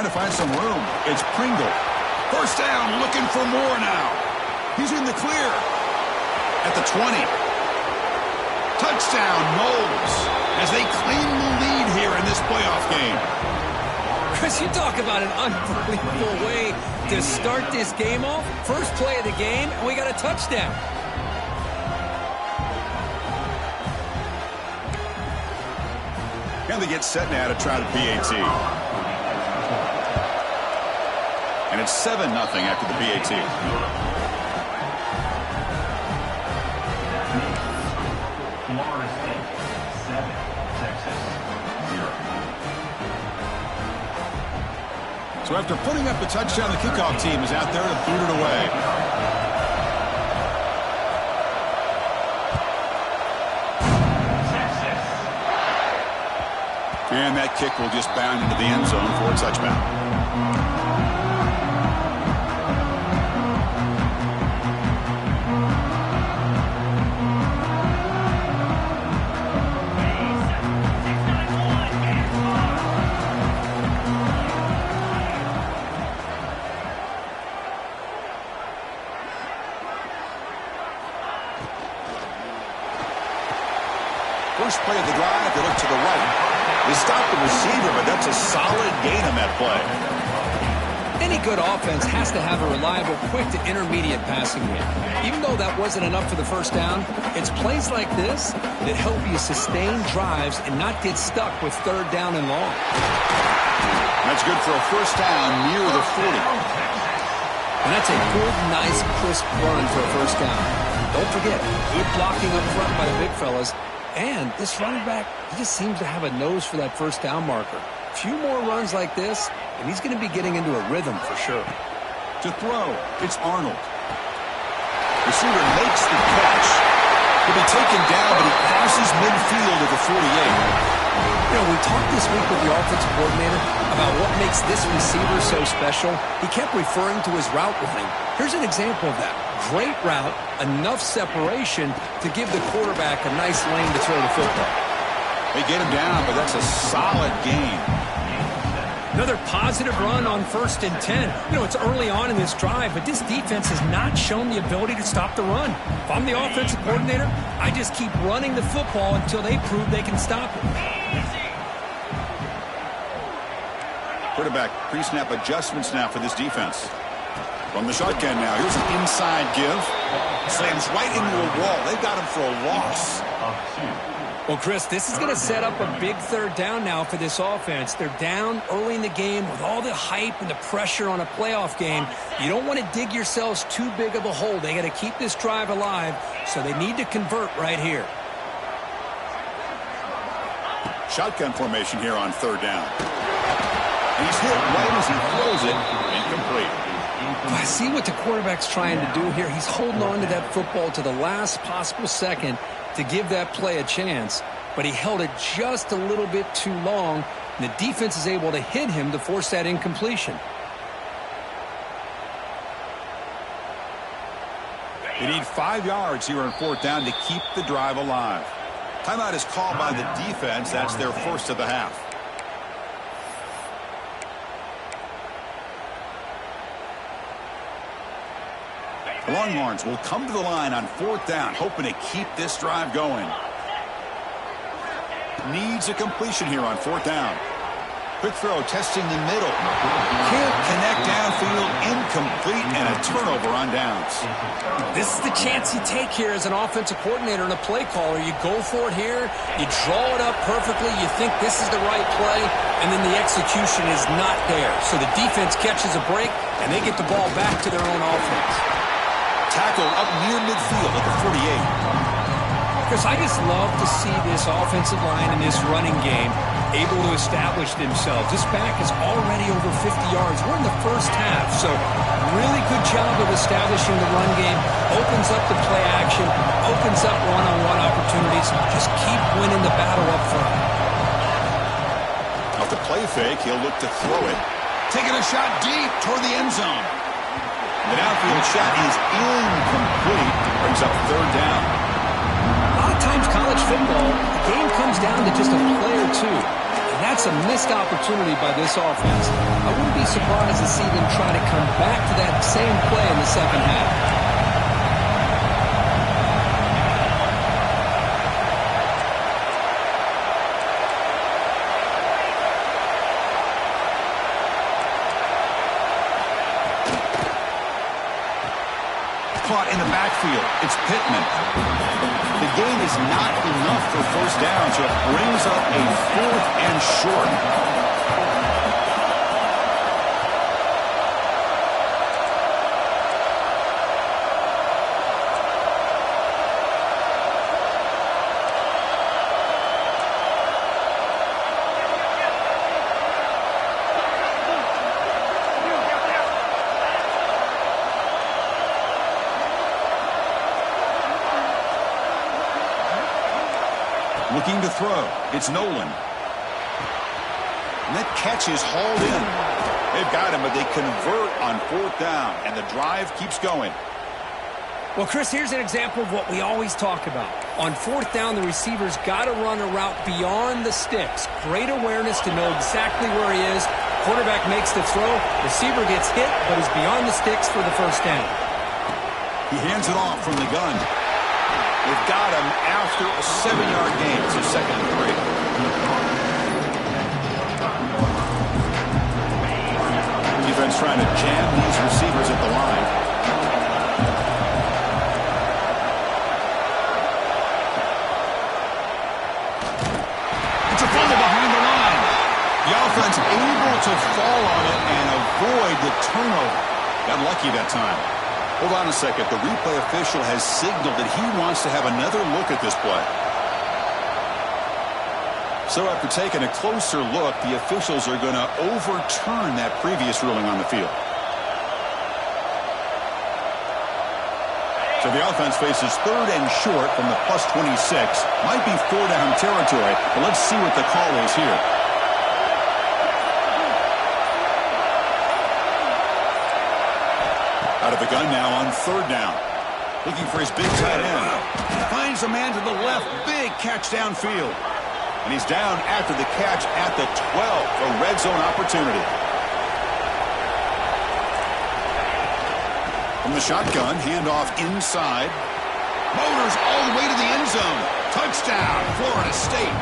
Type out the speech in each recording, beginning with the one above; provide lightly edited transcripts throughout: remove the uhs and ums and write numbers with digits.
trying to find some room. It's Pringle. First down, looking for more now. He's in the clear. At the 20. Touchdown, Knowles, as they claim the lead here in this playoff game. Chris, you talk about an unbelievable way to start this game off. First play of the game, and we got a touchdown. And they get set now to try the PAT. And it's 7-0 after the PAT. So after putting up the touchdown, the kickoff team is out there to boot it away. And that kick will just bound into the end zone for a touchdown. First play of the drive, they look to the right. They stop the receiver, but that's a solid gain on that play. Any good offense has to have a reliable, quick to intermediate passing game. Even though that wasn't enough for the first down, it's plays like this that help you sustain drives and not get stuck with third down and long. That's good for a first down near the 40. And that's a good, nice, crisp run for a first down. Don't forget, good blocking up front by the big fellas. And this running back, he just seems to have a nose for that first down marker. A few more runs like this, and he's going to be getting into a rhythm for sure. To throw, it's Arnold. Receiver makes the catch. He'll be taken down, but he crosses midfield at the 48. You know, we talked this week with the offensive coordinator about what makes this receiver so special. He kept referring to his route running. Here's an example of that. Great route, enough separation to give the quarterback a nice lane to throw the football. They get him down, but that's a solid gain. Another positive run on 1st and 10. You know, it's early on in this drive, but this defense has not shown the ability to stop the run. If I'm the offensive coordinator, I just keep running the football until they prove they can stop it. Quarterback pre-snap adjustments now for this defense. From the shotgun now, here's an inside give. Slams right into a wall. They've got him for a loss. Well, Chris, this is going to set up a big third down now for this offense. They're down early in the game with all the hype and the pressure on a playoff game. You don't want to dig yourselves too big of a hole. They got to keep this drive alive, so they need to convert right here. Shotgun formation here on third down. And he's hit right as he throws it. Incomplete. I see what the quarterback's trying to do here. He's holding on to that football to the last possible second to give that play a chance, but he held it just a little bit too long, and the defense is able to hit him to force that incompletion. They need 5 yards here on fourth down to keep the drive alive. Timeout is called by the defense. That's their first of the half. The Longhorns will come to the line on fourth down, hoping to keep this drive going. Needs a completion here on fourth down. Quick throw, testing the middle. Can't connect downfield, incomplete, and a turnover on downs. This is the chance you take here as an offensive coordinator and a play caller. You go for it here, you draw it up perfectly, you think this is the right play, and then the execution is not there. So the defense catches a break, and they get the ball back to their own offense. Tackle up near midfield at the 48. Because I just love to see this offensive line and this running game able to establish themselves. This back is already over 50 yards. We're in the first half, so really good job of establishing the run game. Opens up the play action, opens up one-on-one opportunities. Just keep winning the battle up front. Off the play fake, he'll look to throw it. Taking a shot deep toward the end zone. The downfield shot is incomplete. Brings up third down. A lot of times college football, the game comes down to just a play or two. And That's a missed opportunity by this offense. I wouldn't be surprised to see them try to come back to that same play in the second half. Caught in the backfield. It's Pittman. The gain is not enough for first down, so it brings up a 4th and short. Looking to throw. It's Nolan. And that catch is hauled in. They've got him, but they convert on 4th down, and the drive keeps going. Well, Chris, here's an example of what we always talk about. On 4th down, the receiver's got to run a route beyond the sticks. Great awareness to know exactly where he is. Quarterback makes the throw. Receiver gets hit, but is beyond the sticks for the first down. He hands it off from the gun. They've got him after a 7-yard gain. It's a 2nd and 3. Defense trying to jam these receivers at the line. It's a fumble behind the line. The offense able to fall on it and avoid the turnover. Got lucky that time. Hold on a second. The replay official has signaled that he wants to have another look at this play. So after taking a closer look, the officials are going to overturn that previous ruling on the field. So the offense faces 3rd and short from the +26. Might be 4-down territory, but let's see what the call is here. Out of the gun now on 3rd down. Looking for his big tight end. Finds a man to the left. Big catch downfield. And he's down after the catch at the 12. A red zone opportunity. From the shotgun, handoff inside. Motors all the way to the end zone. Touchdown, Florida State.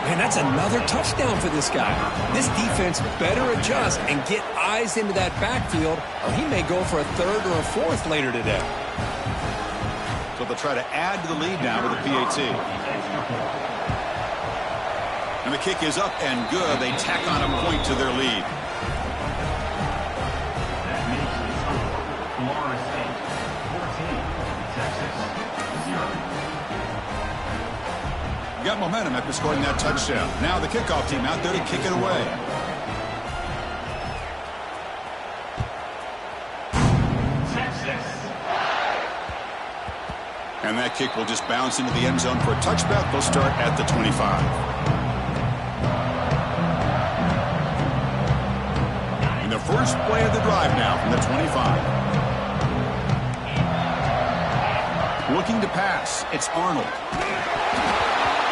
Man, that's another touchdown for this guy. This defense better adjust and get eyes into that backfield, or he may go for a 3rd or a 4th later today. So they'll try to add to the lead now with a PAT. And the kick is up and good. They tack on a point to their lead. Florida State 14, Texas 0. Got momentum after scoring that touchdown. Now the kickoff team out there to kick it away. Texas. And that kick will just bounce into the end zone for a touchback. They'll start at the 25. And the first play of the drive now from the 25. Looking to pass. It's Arnold.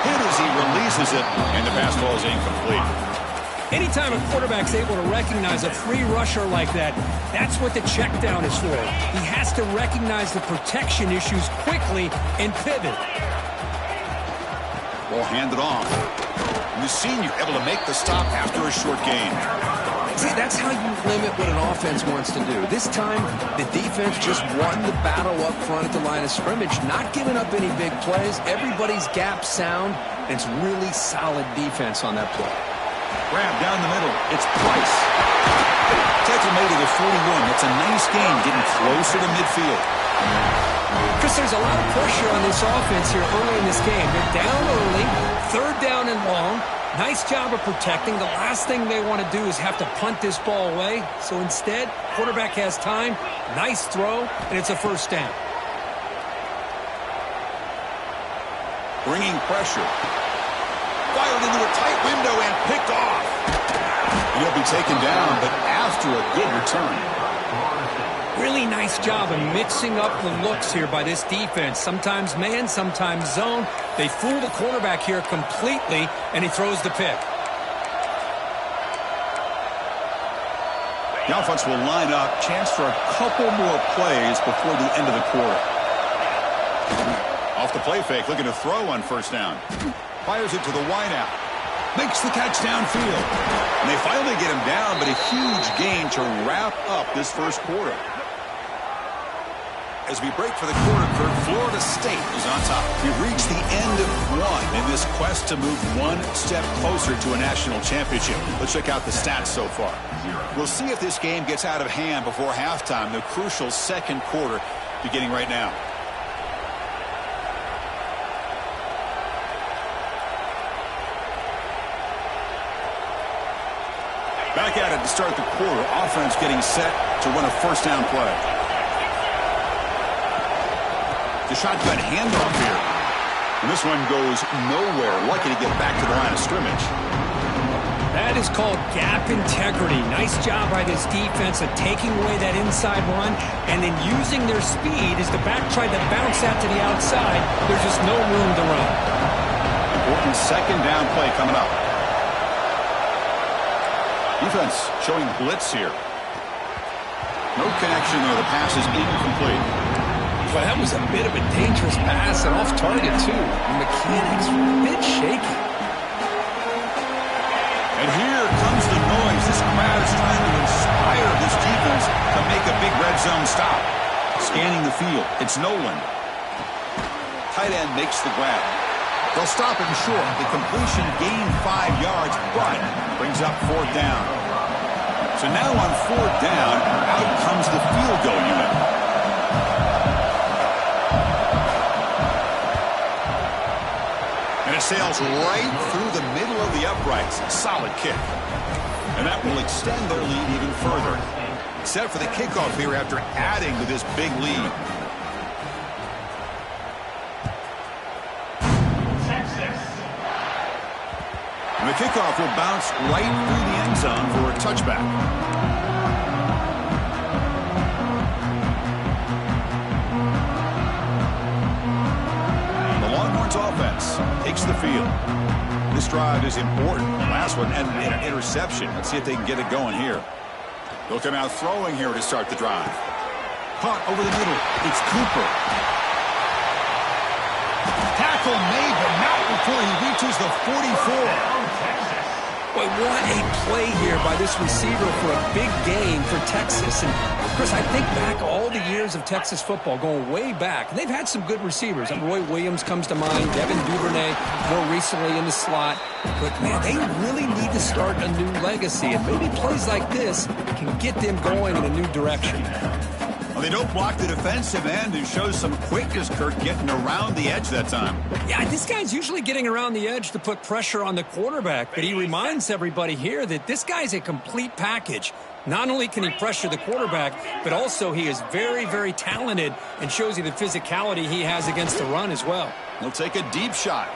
Hit as he releases it, and the pass ball is incomplete. Anytime a quarterback's able to recognize a free rusher like that, that's what the check down is for. He has to recognize the protection issues quickly and pivot. Ball handed off. And the senior able to make the stop after a short gain. See, that's how you limit what an offense wants to do. This time, the defense just won the battle up front at the line of scrimmage, not giving up any big plays. Everybody's gap sound, and it's really solid defense on that play. Grab down the middle. It's Price. Tackle made to the 41. That's a nice gain, getting closer to midfield. Chris, there's a lot of pressure on this offense here early in this game. They're down early, 3rd down and long. Nice job of protecting. The last thing they want to do is have to punt this ball away. So instead, quarterback has time. Nice throw, and it's a first down. Bringing pressure. Fired into a tight window and picked off. And he'll be taken down, but after a good return. Really nice job of mixing up the looks here by this defense. Sometimes man, sometimes zone. They fool the quarterback here completely, and he throws the pick. The offense will line up. Chance for a couple more plays before the end of the quarter. Off the play fake, looking to throw on first down. Fires it to the wideout. Makes the catch downfield. And they finally get him down, but a huge gain to wrap up this first quarter. As we break for the quarter, Kurt, Florida State is on top. We've reached the end of one in this quest to move one step closer to a national championship. Let's check out the stats so far. We'll see if this game gets out of hand before halftime, the crucial second quarter beginning right now. Back at it to start the quarter. Offense getting set to run a first down play. The shotgun handoff here. And this one goes nowhere. Lucky to get back to the line of scrimmage. That is called gap integrity. Nice job by this defense of taking away that inside run and then using their speed as the back tried to bounce that to the outside. There's just no room to run. Important second down play coming up. Defense showing blitz here. No connection there. The pass is incomplete. Well, that was a bit of a dangerous pass and off target, too. The mechanics were a bit shaky. And here comes the noise. This crowd is trying to inspire this defense to make a big red zone stop. Scanning the field. It's Nolan. Tight end makes the grab. They'll stop him short. The completion gained 5 yards, but brings up fourth down. So now on fourth down, out comes the field goal unit. And it sails right through the middle of the uprights. Solid kick. And that will extend their lead even further. Set for the kickoff here after adding to this big lead. And the kickoff will bounce right through the end zone for a touchback. Offense takes the field. This drive is important. The last one ended in an interception. Let's see if they can get it going here. They'll come out throwing here to start the drive. Caught over the middle. It's Cooper. Tackle made, but not before he reaches the 44. Boy, what a play here by this receiver for a big gain for Texas. And, Chris, I think back all the years of Texas football, going way back. And they've had some good receivers. Roy Williams comes to mind, Devin Duvernay more recently in the slot. But, man, they really need to start a new legacy. And maybe plays like this can get them going in a new direction. Well, they don't block the defensive end and shows some quickness, Kirk, getting around the edge that time. Yeah, this guy's usually getting around the edge to put pressure on the quarterback, but he reminds everybody here that this guy's a complete package. Not only can he pressure the quarterback, but also he is very, very talented and shows you the physicality he has against the run as well. He'll take a deep shot.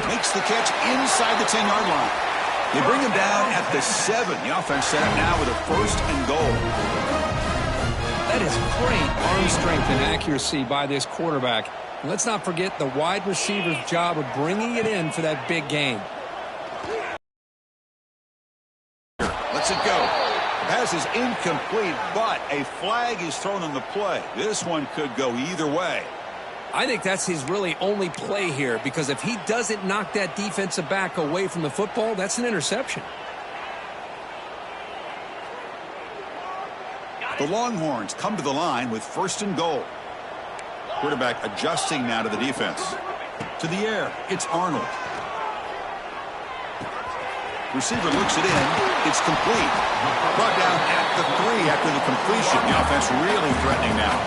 Makes the catch inside the 10-yard line. They bring him down at the 7. The offense set up now with a first and goal. That is great arm strength and accuracy by this quarterback. And let's not forget the wide receiver's job of bringing it in for that big gain. Lets it go. The pass is incomplete, but a flag is thrown on the play. This one could go either way. I think that's his really only play here, because if he doesn't knock that defensive back away from the football, that's an interception. The Longhorns come to the line with first and goal. Quarterback adjusting now to the defense. To the air, it's Arnold. Receiver looks it in. It's complete. Brought down at the 3 after the completion. The offense really threatening now.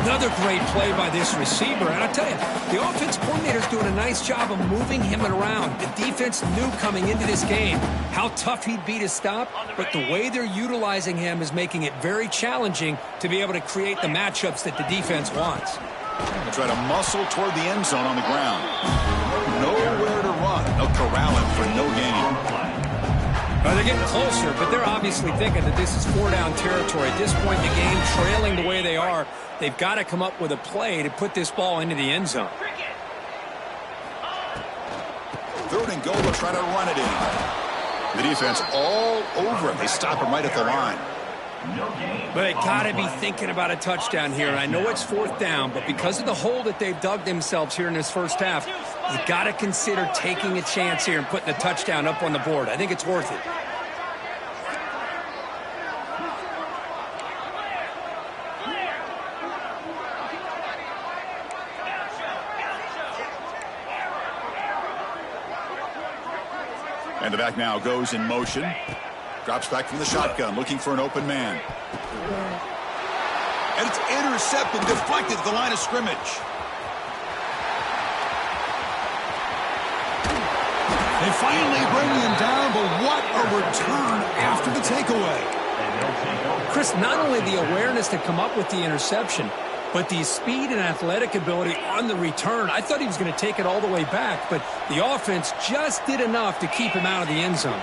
Another great play by this receiver. And I tell you, the offense coordinator's doing a nice job of moving him around. The defense knew coming into this game how tough he'd be to stop, but the way they're utilizing him is making it very challenging to be able to create the matchups that the defense wants. They try to muscle toward the end zone on the ground. Nowhere to run. They'll corral him for no gain. Well, they're getting closer, but they're obviously thinking that this is 4-down territory. At this point in the game, trailing the way they are, they've got to come up with a play to put this ball into the end zone. Third and goal, will try to run it in. The defense all over it. They stop him right at the line. But they got to be thinking about a touchdown here. And I know it's 4th down, but because of the hole that they've dug themselves here in this first half, you got to consider taking a chance here and putting a touchdown up on the board. I think it's worth it. And the back now goes in motion. Drops back from the shotgun, looking for an open man. And it's intercepted, deflected at the line of scrimmage. They finally bring him down, but what a return after the takeaway. Chris, not only the awareness to come up with the interception, but the speed and athletic ability on the return. I thought he was going to take it all the way back, but the offense just did enough to keep him out of the end zone.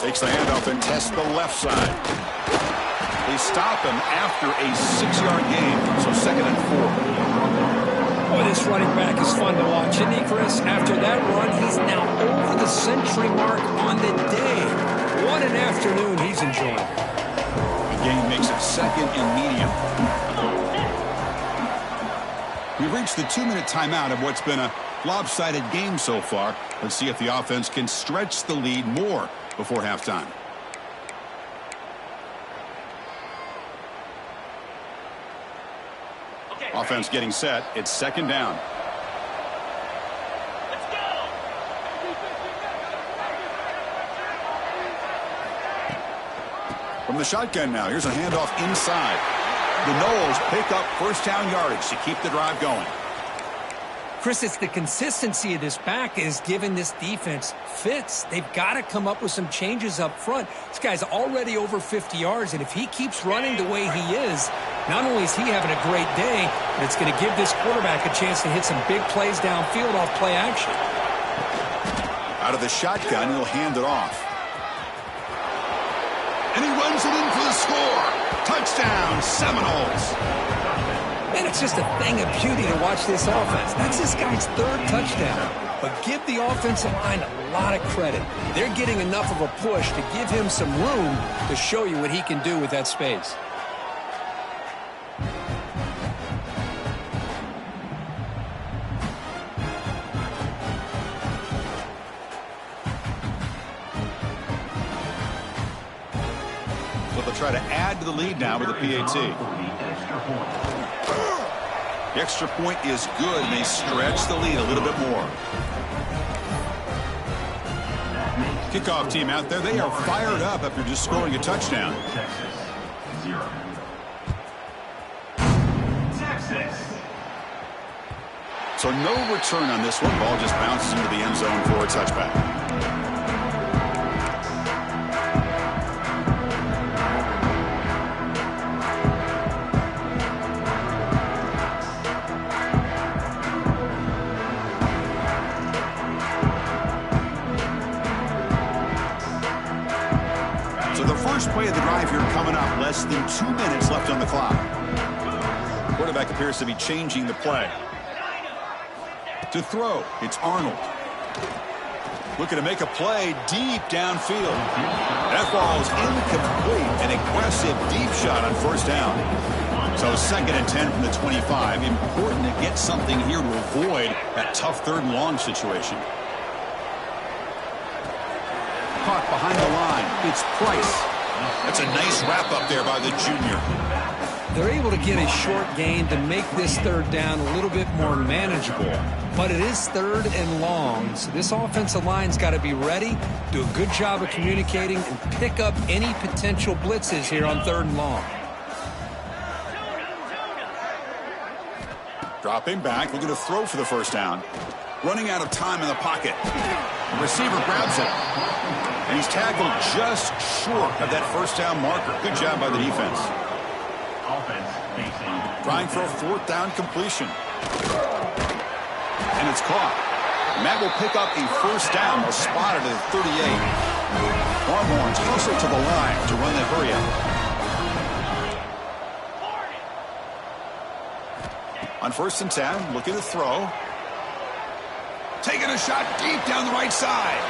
Takes the handoff and tests the left side. They stop him after a 6-yard gain, so 2nd and 4. Boy, this running back is fun to watch, isn't he, Chris? After that run, he's now over the century mark on the day. What an afternoon he's enjoying. The game makes it 2nd and medium. We've reached the 2-minute timeout of what's been a lopsided game so far. Let's see if the offense can stretch the lead more before halftime. Offense getting set. It's 2nd down. From the shotgun now, here's a handoff inside. The Noles pick up 1st down yardage to keep the drive going. Chris, it's the consistency of this back is giving this defense fits. They've got to come up with some changes up front. This guy's already over 50 yards, and if he keeps running the way he is, not only is he having a great day, but it's going to give this quarterback a chance to hit some big plays downfield off play action. Out of the shotgun, he'll hand it off. And he runs it in for the score. Touchdown, Seminoles. And it's just a thing of beauty to watch this offense. That's this guy's 3rd touchdown. But give the offensive line a lot of credit. They're getting enough of a push to give him some room to show you what he can do with that space. They'll try to add to the lead now with the PAT. The extra point is good, and they stretch the lead a little bit more. Kickoff team out there, they are fired up after just scoring a touchdown. So no return on this one. Ball just bounces into the end zone for a touchback. First play of the drive here coming up. Less than 2 minutes left on the clock. Quarterback appears to be changing the play. To throw, it's Arnold. Looking to make a play deep downfield. That ball is incomplete. An aggressive deep shot on 1st down. So 2nd and 10 from the 25. Important to get something here to avoid that tough 3rd and long situation. Caught behind the line. It's Price. That's a nice wrap up there by the junior. They're able to get a short gain to make this 3rd down a little bit more manageable. But it is 3rd and long, so this offensive line's got to be ready, do a good job of communicating, and pick up any potential blitzes here on 3rd and long. Dropping back, looking to throw for the 1st down. Running out of time in the pocket. The receiver grabs it. And he's tackled just short of that 1st down marker. Good job by the defense. Trying for a 4th down completion. And it's caught. And that will pick up a 1st down. They'll spot it at 38. Longhorns hustle to the line to run that hurry up. On 1st and 10, looking to throw. Taking a shot deep down the right side.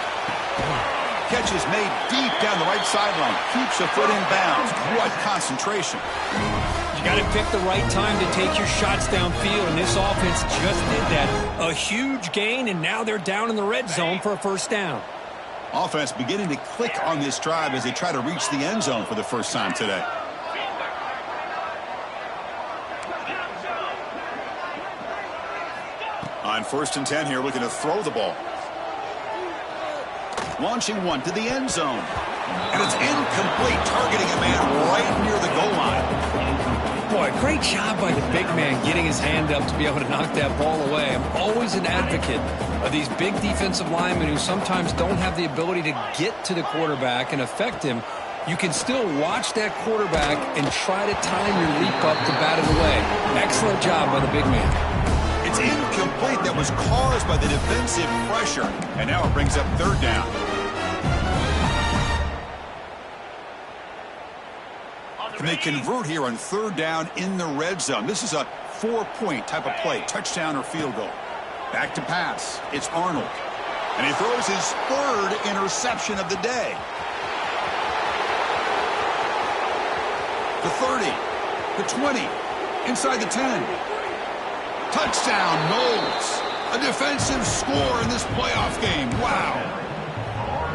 Catch is made deep down the right sideline. Keeps a foot in bounds. What concentration. You got to pick the right time to take your shots downfield, and this offense just did that. A huge gain, and now they're down in the red zone for a first down. Offense beginning to click on this drive as they try to reach the end zone for the first time today. On 1st and 10 here, looking to throw the ball. Launching one to the end zone. And it's incomplete, targeting a man right near the goal line. Boy, great job by the big man getting his hand up to be able to knock that ball away. I'm always an advocate of these big defensive linemen who sometimes don't have the ability to get to the quarterback and affect him. You can still watch that quarterback and try to time your leap up to bat it away. Excellent job by the big man. It's incomplete. That was caused by the defensive pressure. And now it brings up 3rd down. Can they convert here on 3rd down in the red zone? This is a 4-point type of play, touchdown or field goal. Back to pass. It's Arnold. And he throws his 3rd interception of the day. The 30, the 20, inside the 10. Touchdown, Knowles. A defensive score in this playoff game. Wow.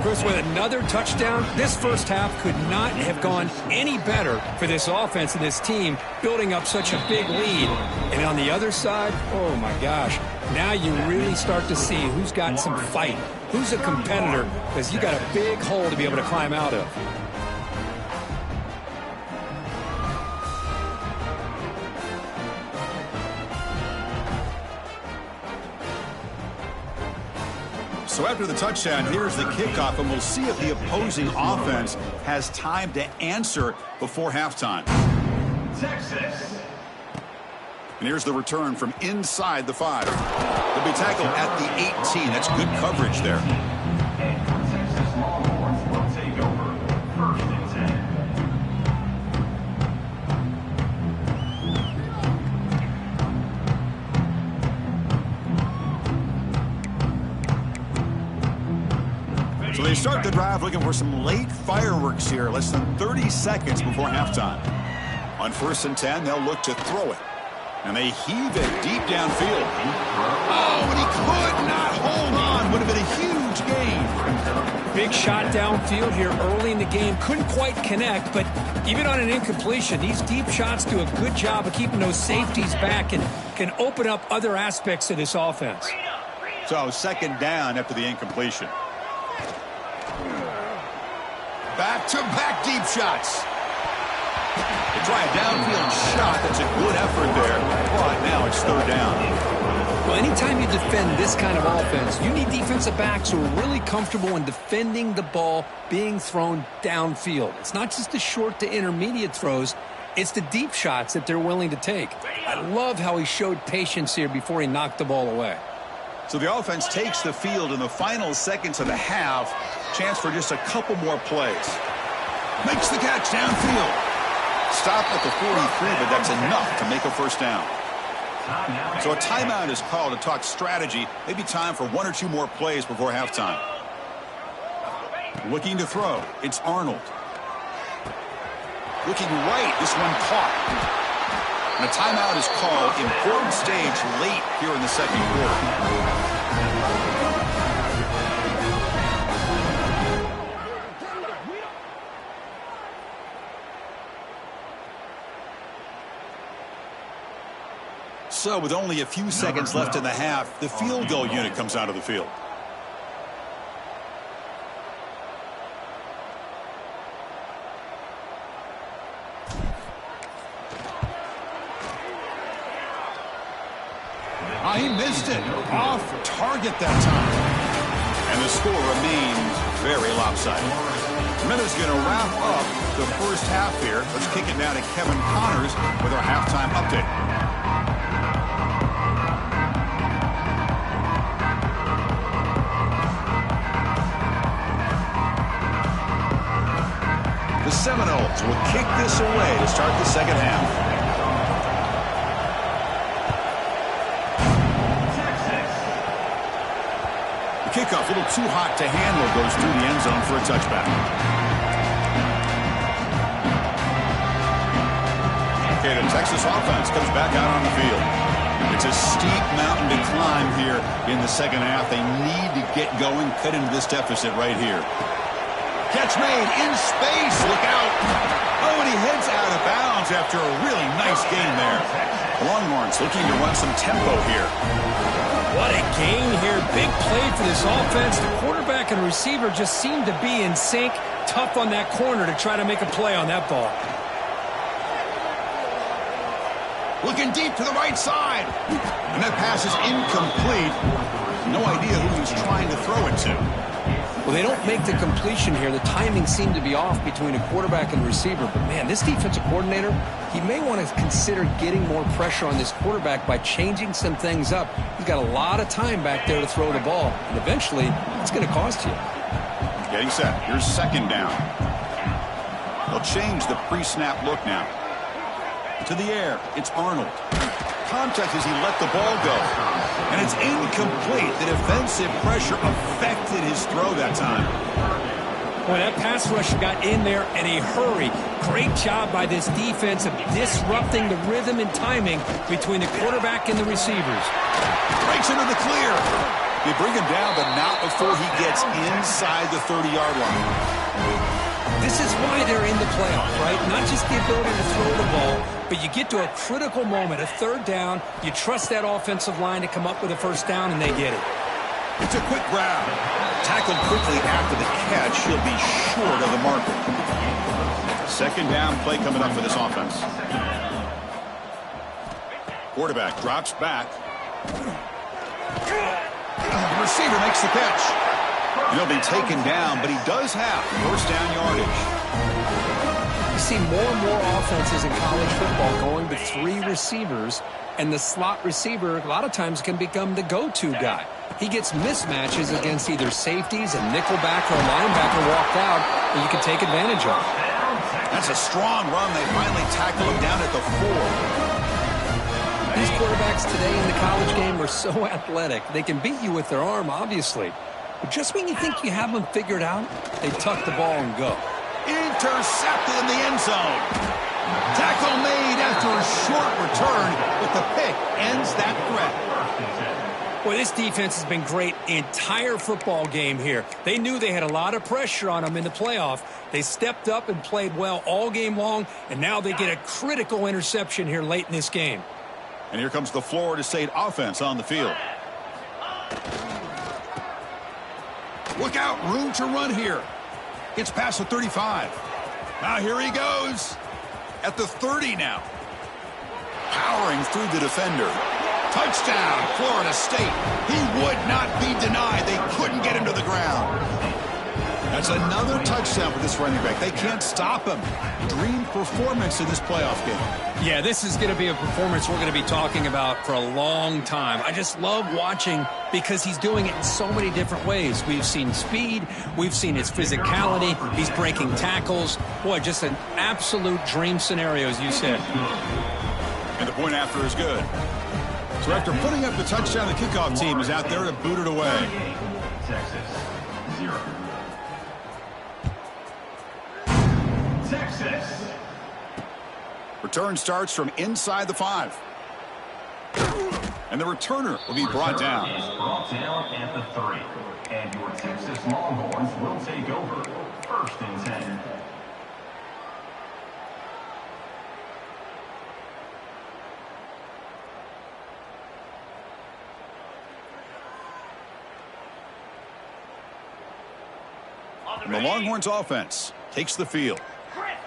Chris, with another touchdown, this first half could not have gone any better for this offense and this team, building up such a big lead. And on the other side, oh my gosh, now you really start to see who's got some fight, who's a competitor, because you got a big hole to be able to climb out of. So after the touchdown, here's the kickoff, and we'll see if the opposing offense has time to answer before halftime. Texas. And here's the return from inside the 5. They'll be tackled at the 18. That's good coverage there. Texas Longhorns will take over 1st and 10. So they start the drive looking for some late fireworks here, less than 30 seconds before halftime. On 1st and 10, they'll look to throw it. And they heave it deep downfield. Oh, and he could not hold on. Would have been a huge gain. Big shot downfield here early in the game. Couldn't quite connect, but even on an incompletion, these deep shots do a good job of keeping those safeties back and can open up other aspects of this offense. So 2nd down after the incompletion. Back-to-back deep shots. They try a downfield shot. That's a good effort there. But now it's 3rd down. Well, anytime you defend this kind of offense, you need defensive backs who are really comfortable in defending the ball being thrown downfield. It's not just the short to intermediate throws. It's the deep shots that they're willing to take. I love how he showed patience here before he knocked the ball away. So the offense takes the field in the final seconds of the half. Chance for just a couple more plays. Makes the catch downfield. Stop at the 43, but that's enough to make a 1st down. So a timeout is called to talk strategy. Maybe time for 1 or 2 more plays before halftime. Looking to throw. It's Arnold. Looking right. This one caught. And a timeout is called. Important stage late here in the 2nd quarter. So with only a few seconds left in the half, the field goal unit comes out of the field. He missed it. Off target that time. And the score remains very lopsided. Minutes going to wrap up the first half here. Let's kick it now to Kevin Connors with our halftime update. The Seminoles will kick this away to start the second half. Kickoff, a little too hot to handle, goes through the end zone for a touchback. Okay, the Texas offense comes back out on the field. It's a steep mountain to climb here in the second half. They need to get going, cut into this deficit right here. Catch made in space. Look out. Oh, and he heads out of bounds after a really nice game there. The Longhorns looking to run some tempo here. What a game here. Big play for this offense. The quarterback and receiver just seem to be in sync. Tough on that corner to try to make a play on that ball. Looking deep to the right side. And that pass is incomplete. No idea who he was trying to throw it to. Well, they don't make the completion here. The timing seemed to be off between a quarterback and receiver. But, man, this defensive coordinator, he may want to consider getting more pressure on this quarterback by changing some things up. He's got a lot of time back there to throw the ball. And eventually, it's going to cost you. Getting set. Here's second down. They'll change the pre-snap look now. To the air. It's Arnold. Contact as he let the ball go. And it's incomplete. The defensive pressure affected his throw that time. Boy, that pass rush got in there in a hurry. Great job by this defense of disrupting the rhythm and timing between the quarterback and the receivers. Breaks into the clear. They bring him down, but not before he gets inside the 30-yard line. This is why they're in the playoff, right? Not just the ability to throw the ball, but you get to a critical moment, a third down. You trust that offensive line to come up with a first down, and they get it. It's a quick grab. Tackled quickly after the catch. He'll be short of the marker. Second down play coming up for this offense. Quarterback drops back. The receiver makes the catch. He'll be taken down, but he does have first down yardage. You see more and more offenses in college football going to three receivers, and the slot receiver a lot of times can become the go-to guy. He gets mismatches against either safeties, a nickelback, or a linebacker walked out, and you can take advantage of. That's a strong run. They finally tackle him down at the 4. These quarterbacks today in the college game are so athletic. They can beat you with their arm, obviously. But just when you think you have them figured out, they tuck the ball and go. Intercepted in the end zone. Tackle made after a short return, but the pick ends that threat. Boy, this defense has been great the entire football game here. They knew they had a lot of pressure on them in the playoff. They stepped up and played well all game long, and now they get a critical interception here late in this game. And here comes the Florida State offense on the field. Look out, room to run here. Gets past the 35. Now here he goes. At the 30 now. Powering through the defender. Touchdown, Florida State. He would not be denied. They couldn't get him to the ground. That's another touchdown for this running back. They can't stop him. Dream performance in this playoff game. Yeah, this is going to be a performance we're going to be talking about for a long time. I just love watching because he's doing it in so many different ways. We've seen speed. We've seen his physicality. He's breaking tackles. Boy, just an absolute dream scenario, as you said. And the point after is good. So after putting up the touchdown, the kickoff team is out there to boot it away. Texas, 0. Texas. Return starts from inside the 5. And the returner will be brought down. Is brought down at the 3. And your Texas Longhorns will take over. First and 10. And the Longhorns offense takes the field.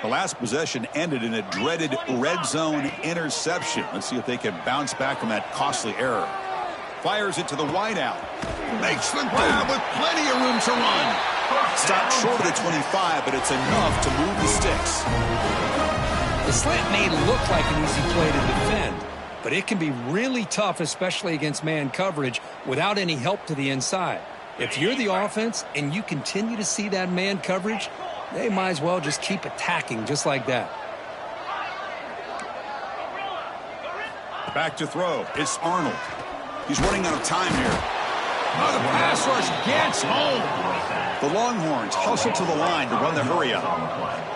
The last possession ended in a dreaded red zone interception. Let's see if they can bounce back from that costly error. Fires it to the wideout. Makes the grab with plenty of room to run. Stopped short of the 25, but it's enough to move the sticks. The slant may look like an easy play to defend, but it can be really tough, especially against man coverage, without any help to the inside. If you're the offense and you continue to see that man coverage, they might as well just keep attacking just like that. Back to throw. It's Arnold. He's running out of time here. Oh, the pass rush gets home. The Longhorns hustle to the line to run the hurry up.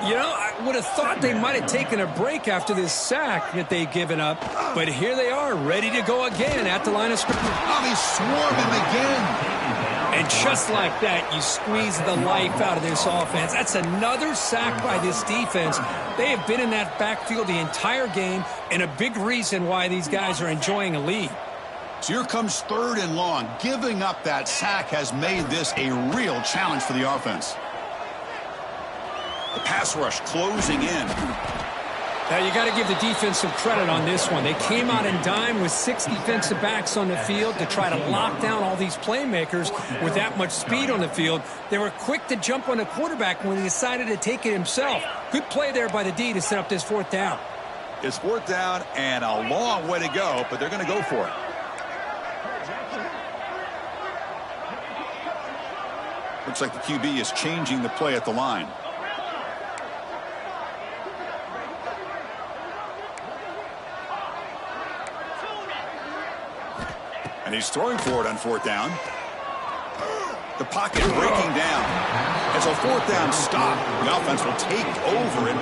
You know, I would have thought they might have taken a break after this sack that they've given up. But here they are, ready to go again at the line of scrimmage. Oh, they swarm him again. And just like that, you squeeze the life out of this offense. That's another sack by this defense. They have been in that backfield the entire game, and a big reason why these guys are enjoying a lead. So here comes 3rd and long. Giving up that sack has made this a real challenge for the offense. The pass rush closing in. Now, you got to give the defense some credit on this one. They came out in dime with 6 defensive backs on the field to try to lock down all these playmakers with that much speed on the field. They were quick to jump on the quarterback when he decided to take it himself. Good play there by the D to set up this 4th down. It's 4th down and a long way to go, but they're going to go for it. Looks like the QB is changing the play at the line. And he's throwing for it on 4th down. The pocket breaking down. It's a 4th down stop. The offense will take over in